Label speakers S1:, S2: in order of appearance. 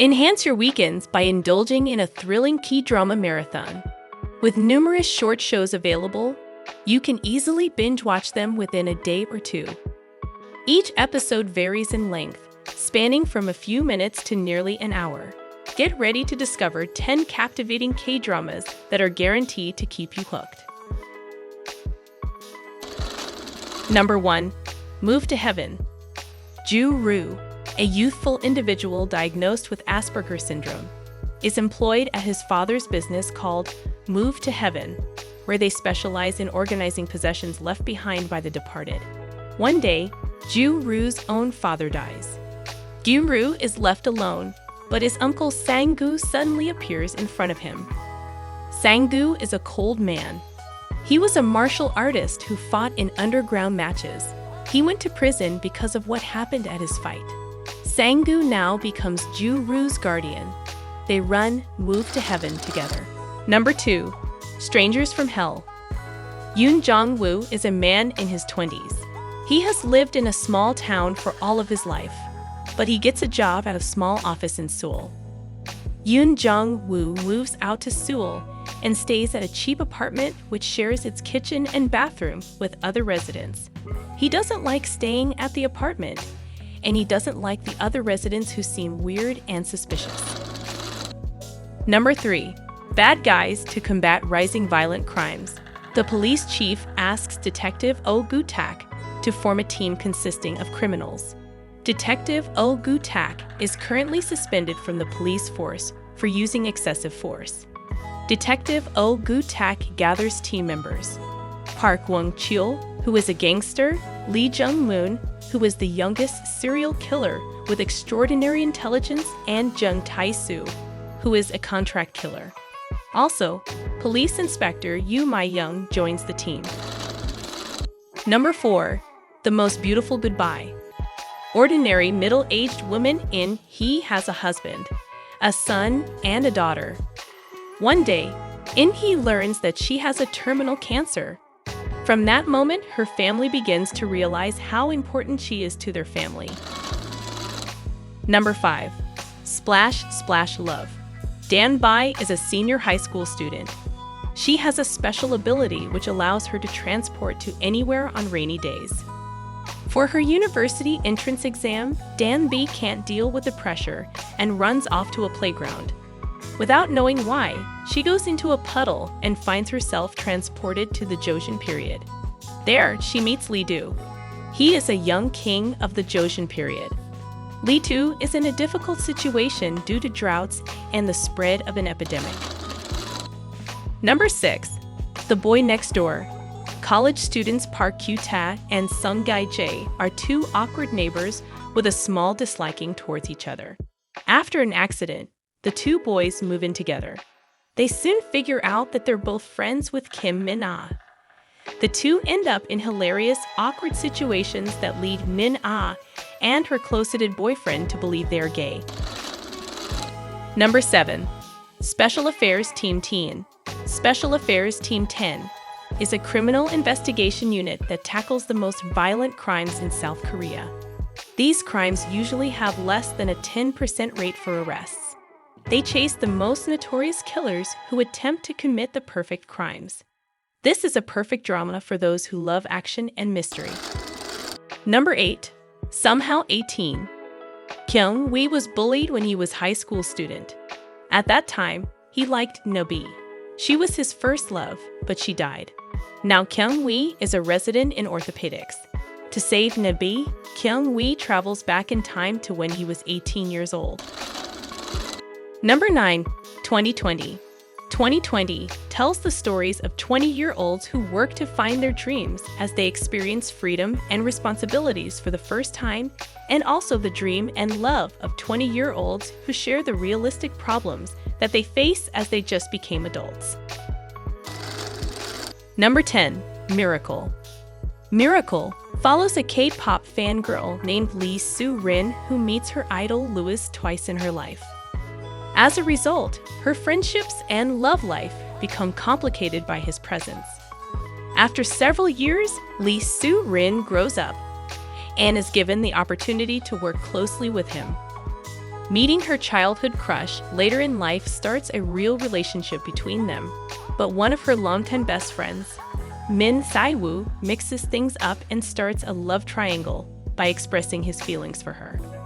S1: Enhance your weekends by indulging in a thrilling K-drama marathon. With numerous short shows available, you can easily binge watch them within a day or two. Each episode varies in length, spanning from a few minutes to nearly an hour. Get ready to discover 10 captivating K-dramas that are guaranteed to keep you hooked. Number 1. Move to Heaven. Ju-Roo, a youthful individual diagnosed with Asperger's syndrome, is employed at his father's business called Move to Heaven, where they specialize in organizing possessions left behind by the departed. One day, Ju-Roo's own father dies. Ju-Roo is left alone, but his uncle Sang-gu suddenly appears in front of him. Sang-gu is a cold man. He was a martial artist who fought in underground matches. He went to prison because of what happened at his fight. Sang-gu now becomes Ju-Roo's guardian. They run Move to Heaven together. Number 2. Strangers from Hell. Yoon Jong-woo is a man in his 20s. He has lived in a small town for all of his life, but he gets a job at a small office in Seoul. Yoon Jong-woo moves out to Seoul and stays at a cheap apartment which shares its kitchen and bathroom with other residents. He doesn't like staying at the apartment, and he doesn't like the other residents who seem weird and suspicious. Number 3. Bad guys to combat rising violent crimes. The police chief asks Detective Oh Gu-tak to form a team consisting of criminals. Detective Oh Gu-tak is currently suspended from the police force for using excessive force. Detective Oh Gu-tak gathers team members: Park Wong-chul, who is a gangster; Lee Jung-moon, who is the youngest serial killer with extraordinary intelligence; and Jung Tae-soo, who is a contract killer. Also, Police Inspector Yoo My-young joins the team. Number 4. The Most Beautiful Goodbye. Ordinary middle-aged woman in Hee has a husband, a son, and a daughter. One day, In-hee learns that she has a terminal cancer. From that moment, her family begins to realize how important she is to their family. Number 5. Splash Splash Love. Dan-bai is a senior high school student. She has a special ability which allows her to transport to anywhere on rainy days. For her university entrance exam, Dan-bi can't deal with the pressure and runs off to a playground. Without knowing why, she goes into a puddle and finds herself transported to the Joseon period. There, she meets Lee Do. He is a young king of the Joseon period. Lee Do is in a difficult situation due to droughts and the spread of an epidemic. Number 6. The Boy Next Door. College students Park Kyu-ta and Sung Gai-jae are two awkward neighbors with a small disliking towards each other. After an accident, the two boys move in together. They soon figure out that they're both friends with Kim Min-ah. The two end up in hilarious, awkward situations that lead Min-ah and her closeted boyfriend to believe they are gay. Number 7. Special Affairs Team 10. Special Affairs Team 10 is a criminal investigation unit that tackles the most violent crimes in South Korea. These crimes usually have less than a 10% rate for arrests. They chase the most notorious killers who attempt to commit the perfect crimes. This is a perfect drama for those who love action and mystery. Number 8. Somehow 18. Kyung-wee was bullied when he was a high school student. At that time, he liked Nabi. She was his first love, but she died. Now Kyung-wee is a resident in orthopedics. To save Nabi, Kyung-wee travels back in time to when he was 18 years old. Number 9. 2020. 2020 tells the stories of 20-year-olds who work to find their dreams as they experience freedom and responsibilities for the first time, and also the dream and love of 20-year-olds who share the realistic problems that they face as they just became adults. Number 10. Miracle. Miracle follows a K-pop fangirl named Lee Soo-rin who meets her idol Louis twice in her life. As a result, her friendships and love life become complicated by his presence. After several years, Lee Soo-rin grows up and is given the opportunity to work closely with him. Meeting her childhood crush later in life starts a real relationship between them, but one of her longtime best friends, Min Sai-woo, mixes things up and starts a love triangle by expressing his feelings for her.